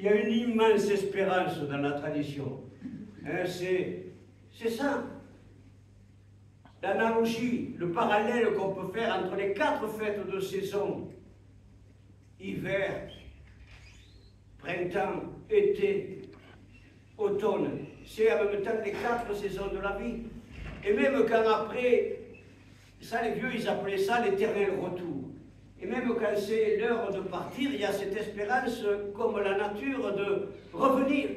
il y a une immense espérance dans la tradition. Hein, c'est ça. L'analogie, le parallèle qu'on peut faire entre les 4 fêtes de saison, hiver, printemps, été, automne, c'est en même temps les 4 saisons de la vie. Et même quand après, ça les vieux ils appelaient ça l'éternel retour. Et même quand c'est l'heure de partir, il y a cette espérance comme la nature de revenir.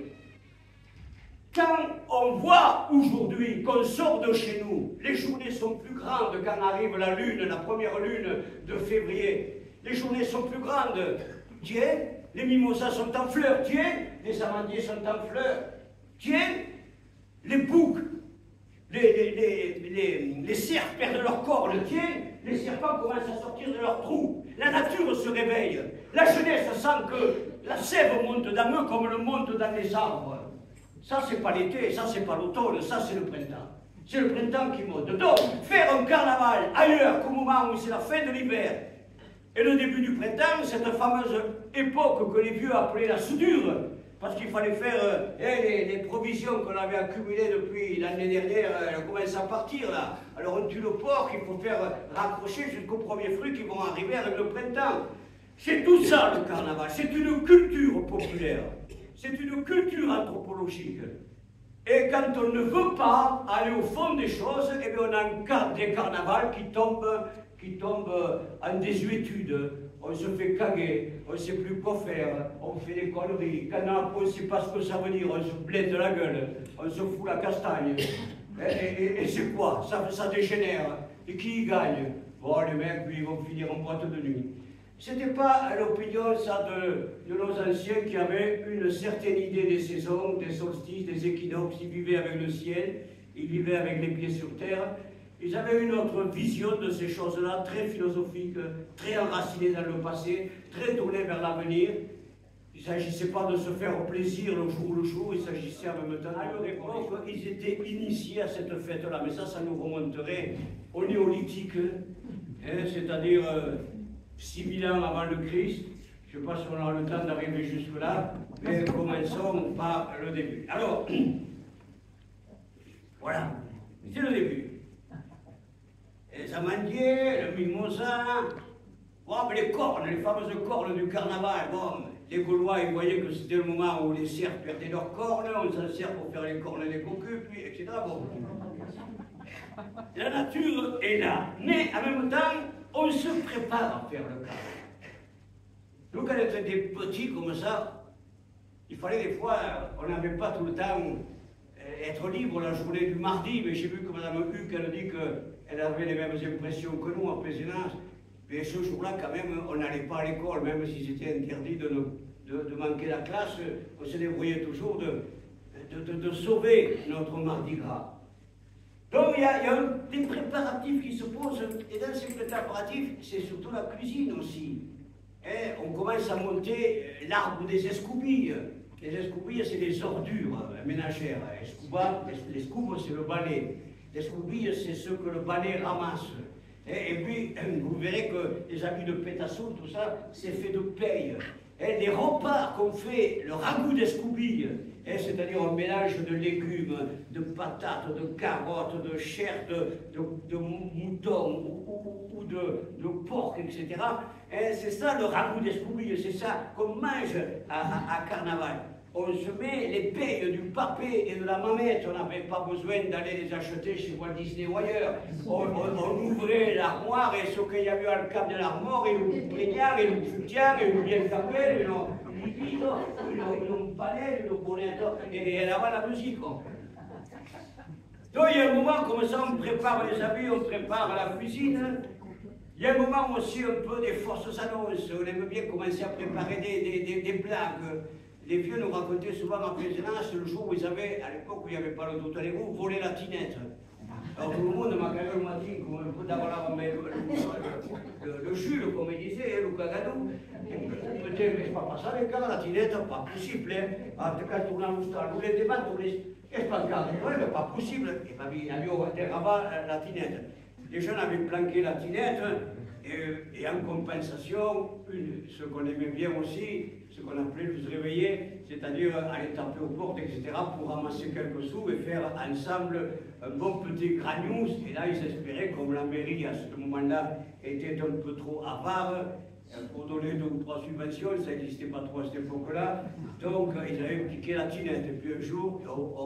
Quand on voit aujourd'hui qu'on sort de chez nous, les journées sont plus grandes quand arrive la lune, la première lune de février. Les journées sont plus grandes. Tiens, les mimosas sont en fleurs. Tiens, les amandiers sont en fleurs. Tiens, les boucs, les cerfs perdent leur corne. Tiens, les serpents commencent à sortir de leurs trous. La nature se réveille. La jeunesse sent que la sève monte dans eux comme elle monte dans les arbres. Ça, c'est pas l'été, ça, c'est pas l'automne, ça, c'est le printemps. C'est le printemps qui monte. Donc, faire un carnaval ailleurs qu'au moment où c'est la fin de l'hiver et le début du printemps, cette fameuse époque que les vieux appelaient la soudure, parce qu'il fallait faire les provisions qu'on avait accumulées depuis l'année dernière, elles commencent à partir là. Alors on tue le porc, il faut faire raccrocher jusqu'aux premiers fruits qui vont arriver avec le printemps. C'est tout ça le carnaval, c'est une culture populaire. C'est une culture anthropologique. Et quand on ne veut pas aller au fond des choses, eh bien on a des carnavals qui tombent en désuétude. On se fait caguer, on ne sait plus quoi faire, on fait des conneries. Quand on ne sait pas ce que ça veut dire, on se blette la gueule, on se fout la castagne. Et c'est quoi? Ça dégénère. Et qui y gagne? Bon, les mecs, puis ils vont finir en boîte de nuit. C'était pas l'opinion, ça, de nos anciens qui avaient une certaine idée des saisons, des solstices, des équinoxes. Ils vivaient avec le ciel, ils vivaient avec les pieds sur terre. Ils avaient une autre vision de ces choses-là, très philosophique, très enracinée dans le passé, très tournée vers l'avenir. Il ne s'agissait pas de se faire plaisir le jour, il s'agissait en même temps à leur époque, ils étaient initiés à cette fête-là. Mais ça nous remonterait au néolithique, hein, c'est-à-dire 6000 ans avant le Christ. Je ne sais pas si on aura le temps d'arriver jusque-là, mais commençons par le début. Alors, voilà, c'est le début. Les amandiers, le mimosa, bon, mais les cornes, les fameuses cornes du carnaval. Bon, les Gaulois, ils voyaient que c'était le moment où les cerfs perdaient leurs cornes, on s'en sert pour faire les cornes des cocus, puis etc. Bon. La nature est là, mais en même temps, on se prépare à faire le carnaval. Nous, quand on était petits comme ça, il fallait des fois, on n'avait pas tout le temps être libre la journée du mardi, mais j'ai vu que Mme Huck, elle dit qu'elle avait les mêmes impressions que nous en Pézenas. Mais ce jour-là, quand même, on n'allait pas à l'école, même si c'était interdit de manquer la classe, on se débrouillait toujours de sauver notre mardi gras. Donc il y a des préparatifs qui se posent, et dans ces préparatifs, c'est surtout la cuisine aussi. Et on commence à monter l'arbre des escoubilles. Les escoubilles, c'est les ordures ménagères. Les scoubes, c'est le balai. Les escoubilles, c'est ce que le balai ramasse. Et puis, vous verrez que les habits de pétasson, tout ça, c'est fait de paille. Et les repas qu'on fait, le ragoût d'escoubille, c'est-à-dire un mélange de légumes, de patates, de carottes, de chair de mouton ou de porc, etc. C'est ça le ragoût d'escoubille, c'est ça qu'on mange à carnaval. On se met les pailles du papé et de la mamette, on n'avait pas besoin d'aller les acheter chez Walt Disney ou ailleurs. On ouvrait l'armoire et ce qu'il y avait à le cap de l'armoire, et le prégnard, et le soutien, et le bien capel, et le liquide, et le palais, et le bonnet, et là-bas la musique. Donc il y a un moment comme ça, on prépare les habits, on prépare la cuisine. Il y a un moment aussi un peu des fausses annonces, on aime bien commencer à préparer des blagues. Les vieux nous racontaient souvent en Pézenas le jour où ils avaient, à l'époque où il n'y avait pas le docteur Leroux, volé la tinette. Alors tout le monde m'a quand même dit qu'on peut avoir le Jules, comme il disait, le Cagadou. Peut-être que je ne pas ça, les gars, la tinette, pas possible. Ah, quand on a nous les débats, qu'est-ce qu'on regarde? Oui, mais pas possible. Et bien, il y avait au rabat la tinette. Les jeunes avaient planqué la tinette. Et en compensation, ce qu'on aimait bien aussi, ce qu'on appelait le se réveiller, c'est-à-dire aller taper aux portes, etc., pour ramasser quelques sous et faire ensemble un bon petit granious. Et là, ils espéraient, comme la mairie à ce moment-là était un peu trop avare, pour donner 2 ou 3 subventions, ça n'existait pas trop à cette époque-là, donc ils avaient piqué la tinette. Et puis un jour,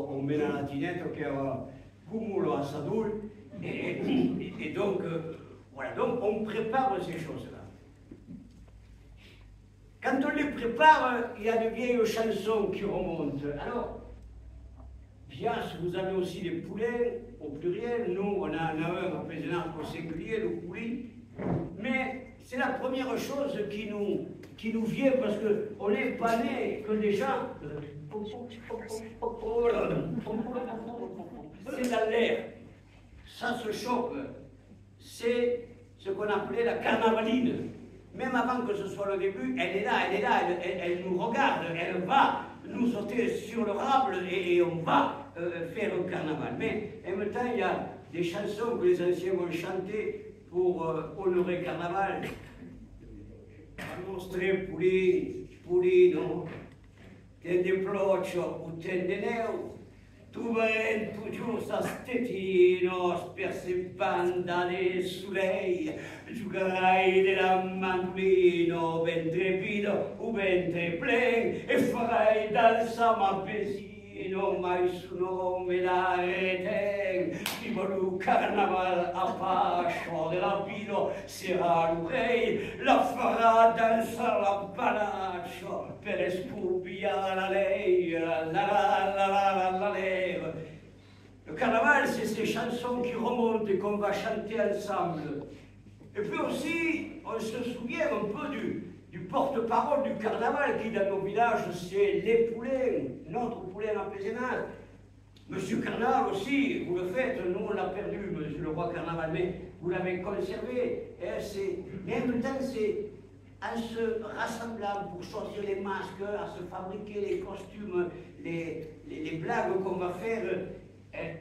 on met dans la tinette, ok, Gumulo à Sadoul, et donc, voilà, donc on prépare ces choses-là. Quand on les prépare, il y a de vieilles chansons qui remontent. Alors, Bias, vous avez aussi des poulets, au pluriel. Nous, on a un à Pézenas au singulier, le poulet. Mais c'est la première chose qui nous vient, parce qu'on n'est pas né que déjà. C'est dans l'air. Ça se chope. C'est ce qu'on appelait la carnavaline. Même avant que ce soit le début, elle est là, elle nous regarde, elle va nous sauter sur le rable et on va faire un carnaval. Mais en même temps, il y a des chansons que les anciens vont chanter pour honorer le carnaval. Nostre pulino, ten de plocio o ten de neu, tu vento giusta stetino, sperseppanda de soleil, giugarai della mandolino, ventre vido o ventre plen, e farai danza ma pesino, mai su nome la reten, Rimolu carnaval a pascio della vino, sera l'oreille, la farà danza la palaccio, per espurbiare lei, la lèvre. Le carnaval, c'est ces chansons qui remontent et qu'on va chanter ensemble. Et puis aussi, on se souvient un peu du porte-parole du carnaval qui, dans nos villages, c'est les poulains, notre poulain à Pézenas. Monsieur Carnaval aussi, vous le faites, nous on l'a perdu, monsieur le roi Carnaval, mais vous l'avez conservé. Mais en même temps, c'est en se rassemblant pour choisir les masques, à se fabriquer les costumes, les blagues qu'on va faire.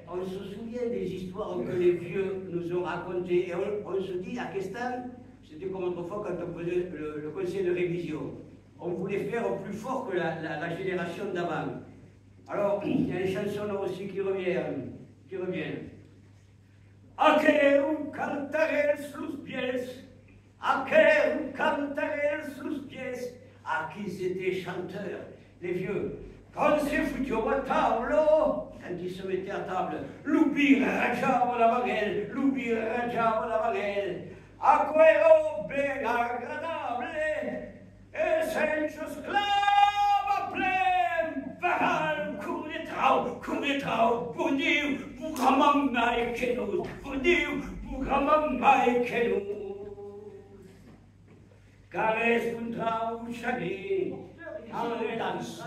On se souvient des histoires que les vieux nous ont racontées et on se dit à Questan, c'était comme autrefois quand on faisait le conseil de révision. On voulait faire plus fort que la génération d'avant. Alors, il y a une chanson là aussi qui revient. Aqueru cantarels los pies, aqueru cantarels los pies. Ah, qu'ils étaient chanteurs, les vieux. Quand c'est foutu à table, quand ils se mettaient à table, l'oubli rajava la baguette, l'oubli rajava la baguette. Aquero ben agradable, et sencho sclava plein, varal cournetrau, boniu, bougamamai kenus, boniu, bougamamai kenus. Caresse contrau chagrin, en les danse.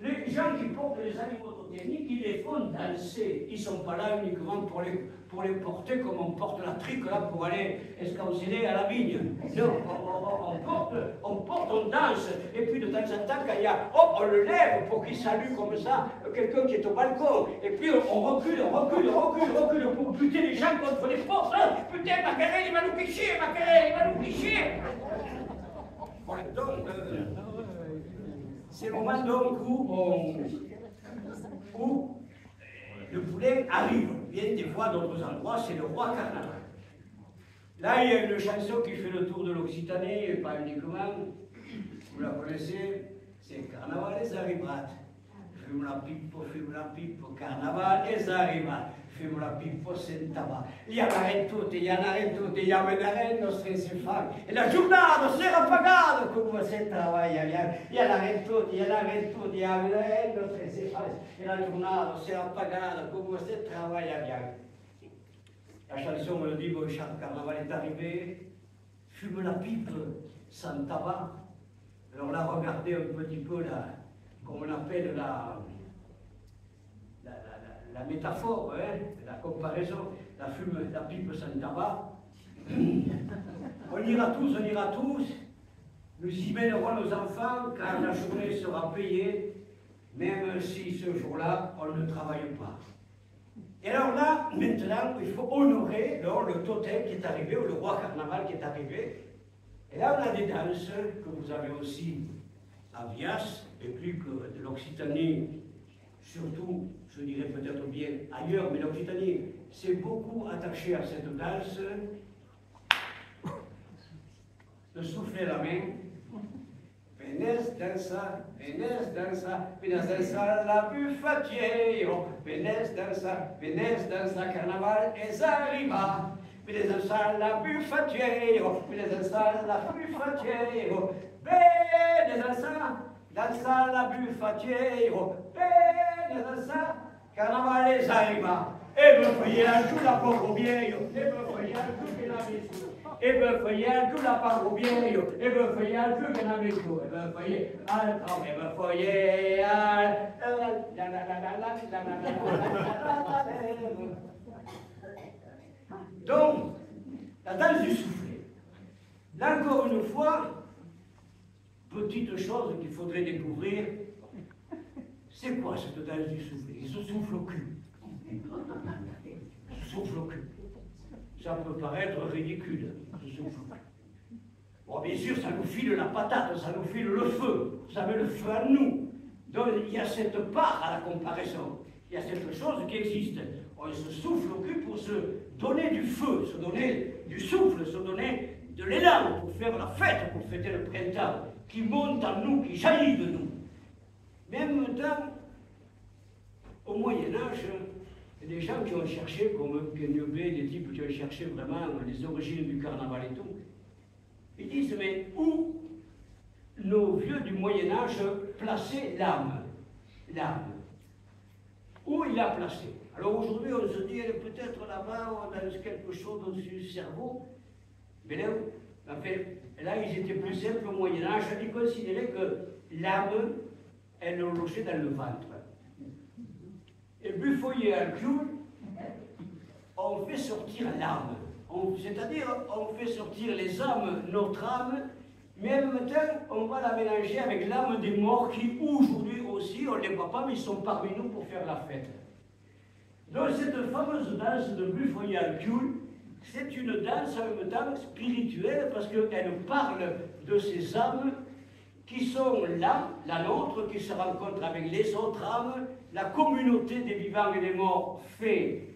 Les gens qui portent les animaux totémiques, ils les font danser. Ils ne sont pas là uniquement pour les porter comme on porte la trique là pour aller escauciner à la vigne. Non, on danse. Et puis de temps en temps, quand il y a, hop, on le lève pour qu'il salue comme ça quelqu'un qui est au balcon. Et puis on recule pour buter les gens contre les portes. Ah, putain, Macarel, il va nous picher, Macarel, il va nous picher. Voilà, donc... c'est le moment donc où le poulet arrive. Bien des fois, d'autres endroits, c'est le roi carnaval. Là, il y a une chanson qui fait le tour de l'Occitanie, et pas uniquement, vous la connaissez, c'est Carnaval et Arrivat. Fume la pipe, Carnaval et Arrivat. Fume la pipe, c'est tabac. Il y en a tutte, il y en a tutte, il y en a nostre si fa. E la giornata sarà pagata come se travaglia. Il y en a tutte, il y en a tutte, il y en a nostre si fa. E la giornata sarà pagata come se travaglia bien. La chanson me le dit, bon, Charles Carnaval est arrivé, fume la pipe sans tabac. Alors là, regardez un petit peu comme on appelle la métaphore, hein, la comparaison, la pipe sans tabac. On ira tous, nous y mènerons nos enfants car la journée sera payée, même si ce jour-là, on ne travaille pas. Et alors là, maintenant, il faut honorer le totem qui est arrivé, ou le roi carnaval qui est arrivé. Et là, on a des danses que vous avez aussi à Vias, et plus que de l'Occitanie, surtout, je dirais peut-être bien ailleurs, mais l'Occitanie s'est beaucoup attaché à cette danse. De souffler la main. Venez dansa, la buffatiero, venez dansa, carnaval es arriba. Venez dansa la buffatiero, venez dansa la buffatiero, venez dansa la buffatiero, venez dansa, carnaval es arriba. E me feia giù la poco vieio, e me feia giù che la visto. E me feia giù la poco vieio, e me feia giù che la visto. E me feia altro, e me feia donc, la danse du soufflet. Là encore une fois, petite chose qu'il faudrait découvrir, c'est quoi cette danse du soufflet? Il se souffle au cul. Se souffle au cul. Ça peut paraître ridicule, se souffle au cul. Bon, bien sûr, ça nous file la patate, ça nous file le feu. Vous savez, le feu à nous. Donc, il y a cette part à la comparaison. Il y a cette chose qui existe. On se souffle au cul pour se donner du feu, se donner du souffle, se donner de l'élan pour faire la fête, pour fêter le printemps qui monte en nous, qui jaillit de nous. Mais en même temps, au Moyen-Âge, il y a des gens qui ont cherché, comme Quenebé, des types qui ont cherché vraiment les origines du carnaval et tout. Ils disent, mais où nos vieux du Moyen-Âge plaçaient l'âme? L'âme. Où il l'a placée? Alors aujourd'hui, on se dit, elle est peut-être là-bas, dans quelque chose au-dessus du cerveau. Mais là, en fait, là, ils étaient plus simples au Moyen-Âge. Ils considéraient que l'âme, elle le logeait dans le ventre. Et Buffon et Alcule, on fait sortir l'âme. C'est-à-dire, on fait sortir les âmes, notre âme, mais en même temps, on va la mélanger avec l'âme des morts qui, aujourd'hui aussi, on ne les voit pas, mais ils sont parmi nous pour faire la fête. Donc, cette fameuse danse de Buffon et Alcule, c'est une danse en même temps spirituelle parce qu'elle parle de ces âmes qui sont là, la nôtre, qui se rencontre avec les autres âmes. La communauté des vivants et des morts fait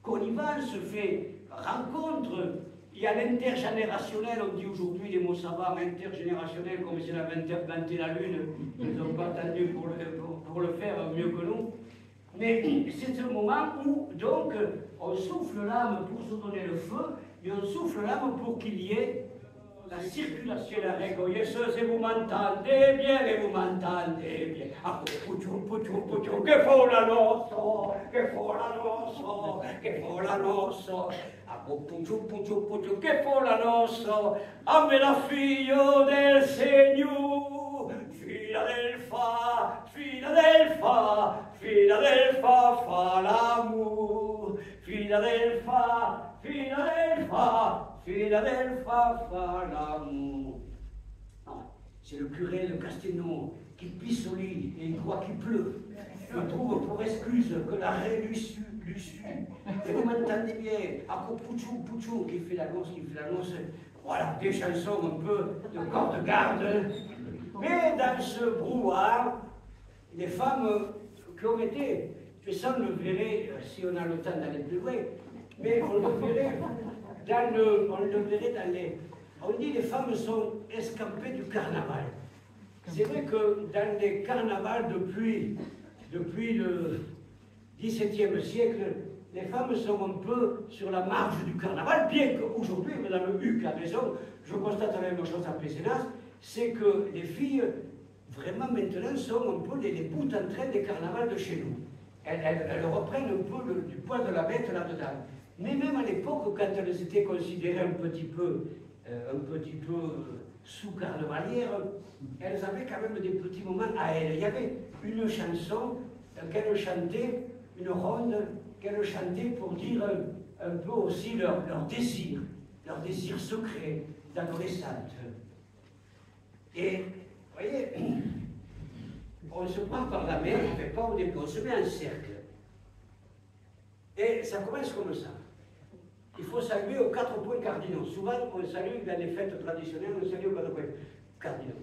connivence, fait rencontre. Il y a l'intergénérationnel, on dit aujourd'hui les mots savants, intergénérationnel, comme si on avait inventé la Lune, ils n'ont pas attendu pour le faire mieux que nous. Mais c'est ce moment où, donc, on souffle l'âme pour se donner le feu, et on souffle l'âme pour qu'il y ait la circulation de la reconnaissance, et vous m'entendez bien, et vous m'entendez bien. Ah, pucciu, che fa la nosso, che fa la nosso, che fa la nosso. Ah, pucciu, che fa la nosso, a me la figlio del Signore, Filadelfa, fa l'amour, Filadelfa, fa l'amour. C'est le curé de Castelnau qui pisse au lit et il croit qu'il pleut. Il trouve pour excuse que la raie lui sue. Et vous m'entendez bien, à Pucciu qui fait la noce, voilà, des chansons un peu de corps de garde. Mais dans ce brouhaha, les femmes qui ont été, et ça on le verrait si on a le temps d'aller plus loin, mais on le verrait dans les... On dit que les femmes sont escampées du carnaval. C'est vrai que dans les carnavals depuis le XVIIe siècle, les femmes sont un peu sur la marge du carnaval, bien qu'aujourd'hui, Madame Huck a raison, je constate la même chose à Pézenas, c'est que les filles, vraiment maintenant, sont un peu les bouts en train des carnavals de chez nous. Elles reprennent un peu du poids de la bête là-dedans. Mais même à l'époque, quand elles étaient considérées un petit peu sous-carnavalières, elles avaient quand même des petits moments à elles. Il y avait une chanson qu'elles chantaient, une ronde qu'elles chantaient pour dire un peu aussi leur désir secret d'adolescente. Et, vous voyez, on se prend par la main, on ne fait pas au début, on se met en cercle. Et ça commence comme ça. il faut saluer aux 4 points cardinaux. Souvent, on salue dans les fêtes traditionnelles, on salue aux 4 points cardinaux.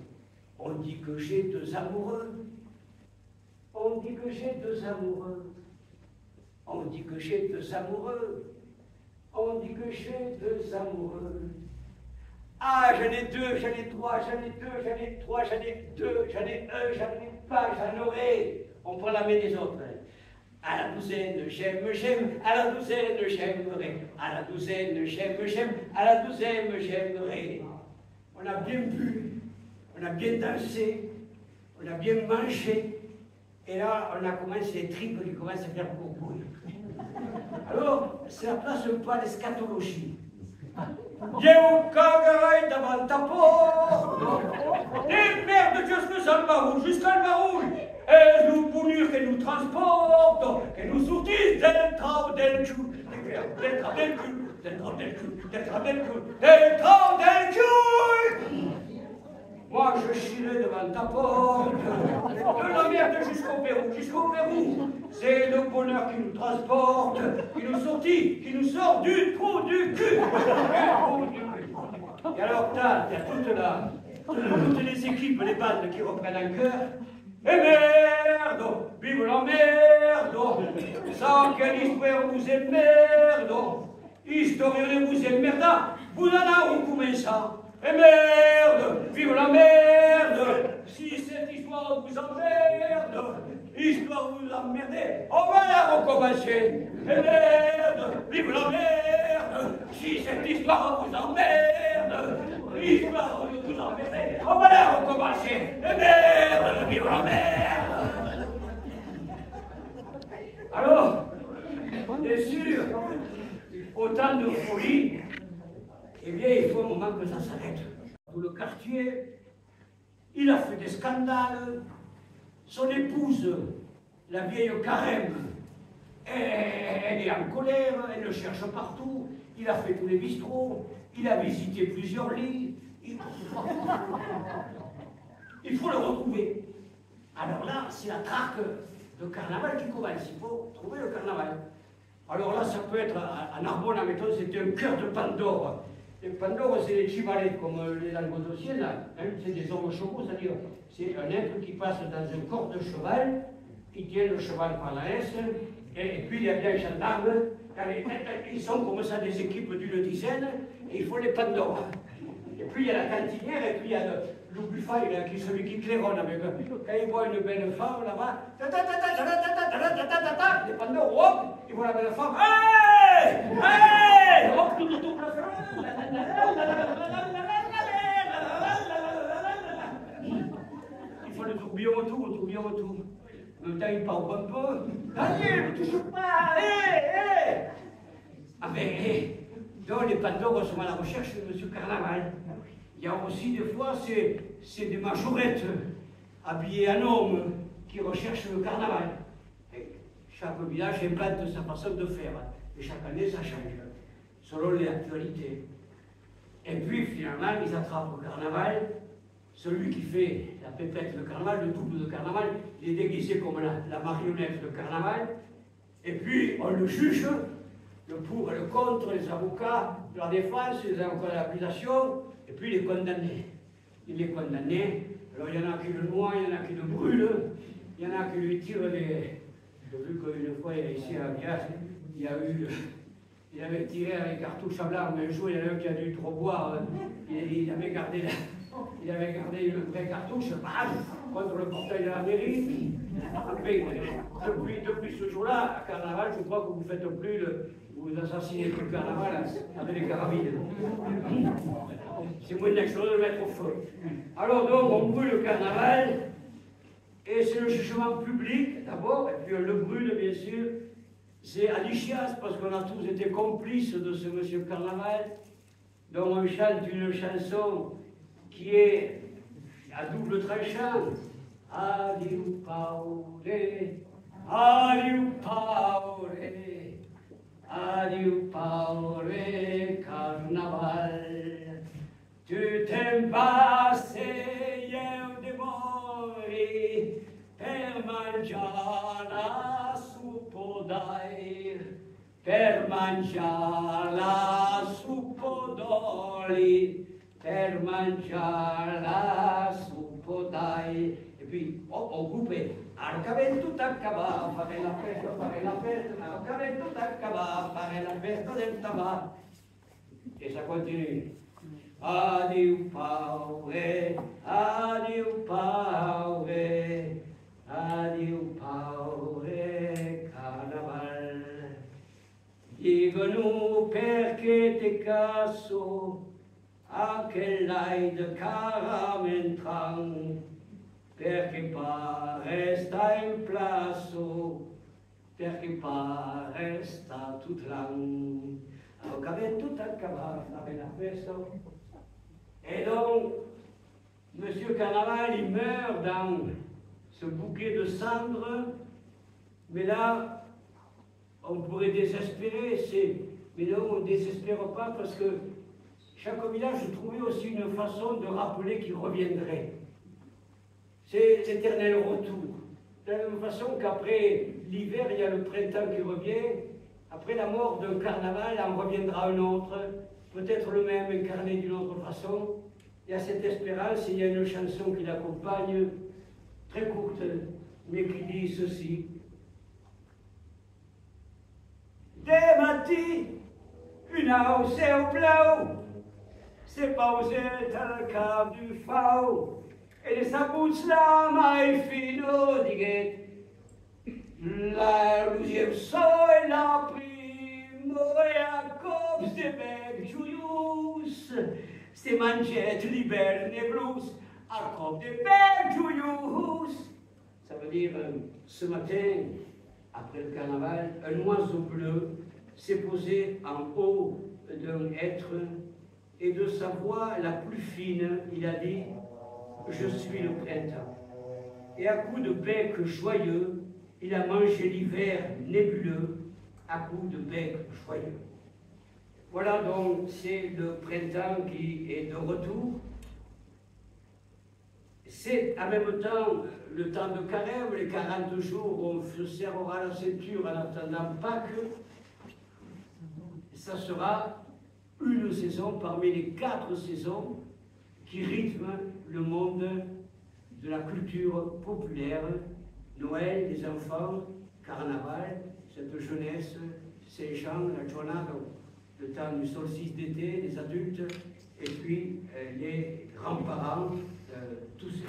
On dit que j'ai 2 amoureux. On dit que j'ai 2 amoureux. On dit que j'ai 2 amoureux. On dit que j'ai 2 amoureux. Ah, j'en ai 2, j'en ai 3, j'en ai 2, j'en ai 3, j'en ai 2, j'en ai 1, j'en ai pas, j'en aurai. On prend la main des autres. À la douzaine, j'aime, j'aime, à la douzaine, j'aimerai. À la douzaine, j'aime, j'aime, à la douzaine, j'aimerai. On a bien bu, on a bien dansé, on a bien mangé. Et là, on a commencé les tripes qui commencent à faire courbouille. Alors, c'est la place un peu à l'eschatologie. Dieu cagaille devant ta porte. Et merde de Dieu, ce que ça le barouille, jusqu'à le barouille. Et nous punir qu'elle nous transporte, qu'elle nous sortisse del trap del cul, del trap del cul, del trap del cul, del trap del cul, del trap del cul. Moi, je chierai devant ta porte, de la merde jusqu'au Pérou, c'est le bonheur qui nous transporte, qui nous sort du trou du cul. Et alors, t'as toutes les équipes, les bandes qui reprennent un cœur. Et merde, vive la merde, sans quelle histoire vous êtes merde, historien vous êtes merda, vous en avez où ça. Et merde, vive la merde, si cette histoire vous emmerde, histoire vous emmerdez, on va la recommencer. Et merde, vive la merde, si cette histoire vous emmerde, histoire vous emmerdez, on va la recommencer. Et merde, vive la merde. Alors, bien sûr, autant de folie. Eh bien, il faut un moment que ça s'arrête. Tout le quartier, il a fait des scandales. Son épouse, la vieille Carême, elle est en colère, elle le cherche partout. Il a fait tous les bistrots, il a visité plusieurs lits. Il faut le retrouver. Alors là, c'est la traque de carnaval qui commence. Il faut trouver le carnaval. Alors là, ça peut être, à Narbonne, admettons, c'était un cœur de Pandore. Les Pandore, c'est les chivalettes, comme les languedociens, là. Hein, c'est des hommes chevaux, c'est-à-dire, c'est un être qui passe dans un corps de cheval, qui tient le cheval par la laisse, et puis il y a bien un gendarme. Ils sont comme ça des équipes d'une dizaine, et il faut les Pandore. Et puis il y a la cantinière, et puis il y a le buffet, qui est celui qui claironne avec eux. Quand il voit une belle femme là-bas, les Pandore, hop, ils voient la belle femme, hey! Hey! Hop, tout autour de la femme. Il faut le tourbillon autour. En même temps, il parle un peu. Allez, ne touche pas, hé! Ah mais, donc les Pandores sont à la recherche de M. Carnaval. Il y a aussi des fois, c'est des majorettes habillées en homme qui recherchent le carnaval. Et chaque village implante sa façon de faire. Et chaque année, ça change, selon les actualités. Et puis, finalement, ils attrapent le carnaval. Celui qui fait la pépette de carnaval, le double de carnaval, il est déguisé comme la marionnette de carnaval. Et puis, on le juge, le pour et le contre, les avocats de la défense, les avocats de l'accusation, et puis les condamnés. Il est condamné. Alors, il y en a qui le noient, il y en a qui le brûlent, il y en a qui lui tirent les... J'ai vu qu'une fois, ici à Bias, il avait tiré avec cartouche à blanc, mais un jour, il y en a un qui a dû trop boire. Il avait gardé une vraie cartouche, contre le portail de la mairie. Depuis ce jour-là, à Carnaval, je crois que vous ne faites plus, vous assassinez plus le Carnaval avec les carabines. C'est moins d'accident de le mettre au feu. Alors donc, on brûle le Carnaval, et c'est le jugement public d'abord, et puis on le brûle, bien sûr. C'est à l'Ichias, parce qu'on a tous été complices de ce monsieur Carnaval, dont on chante une chanson qui est à double tranchant. Adieu Paole, adieu Paole, adieu Paole, Carnaval. Tu t'es passé hier de mori per mangiare su podai. per mangiare la suppodoli, per mangiare la suppodai. E puis, on coupait. Alors, qu'avait tout acaba, fare la festa, alors, qu'avait tout acaba, fare la festa del tabac. Et ça continue. Adieu paure, adieu paure, adieu paure, carnaval. Dicono perché te caso a che l'hai de caramentran, perché pare sta in plazo, perché pare sta tout l'an. Alors qu'avait tout acaba, fare la festa. Et donc, M. Carnaval, il meurt dans ce bouquet de cendres, mais là, on pourrait désespérer, mais non, on ne désespère pas parce que chaque village trouvait aussi une façon de rappeler qu'il reviendrait. C'est l'éternel retour. De la même façon qu'après l'hiver, il y a le printemps qui revient, après la mort d'un carnaval, en reviendra un autre, peut-être le même, incarné d'une autre façon. Il y a cette espérance, et il y a une chanson qui l'accompagne, très courte, mais qui dit ceci. Des matins, une hausse au blau, c'est posé dans le cave du faux, et les sabouts là, mai fino, diguet. La deuxième saut et la prime, et à cause des becs joyeux, c'est manchettes, l'hiver, les blues, à cause des becs joyeux. Ça veut dire, ce matin, après le carnaval, un oiseau bleu s'est posé en haut d'un être, et de sa voix la plus fine, il a dit « Je suis le printemps ». Et à coups de bec joyeux, il a mangé l'hiver nébuleux à coups de bec joyeux. Voilà donc, c'est le printemps qui est de retour. C'est en même temps le temps de carême, les 40 jours où on se serrera la ceinture en attendant Pâques. Ça sera une saison parmi les 4 saisons qui rythment le monde de la culture populaire. Noël, les enfants, carnaval, cette jeunesse, Saint-Jean, la Giornata, le temps du solstice d'été, les adultes, et puis les grands-parents, tous ces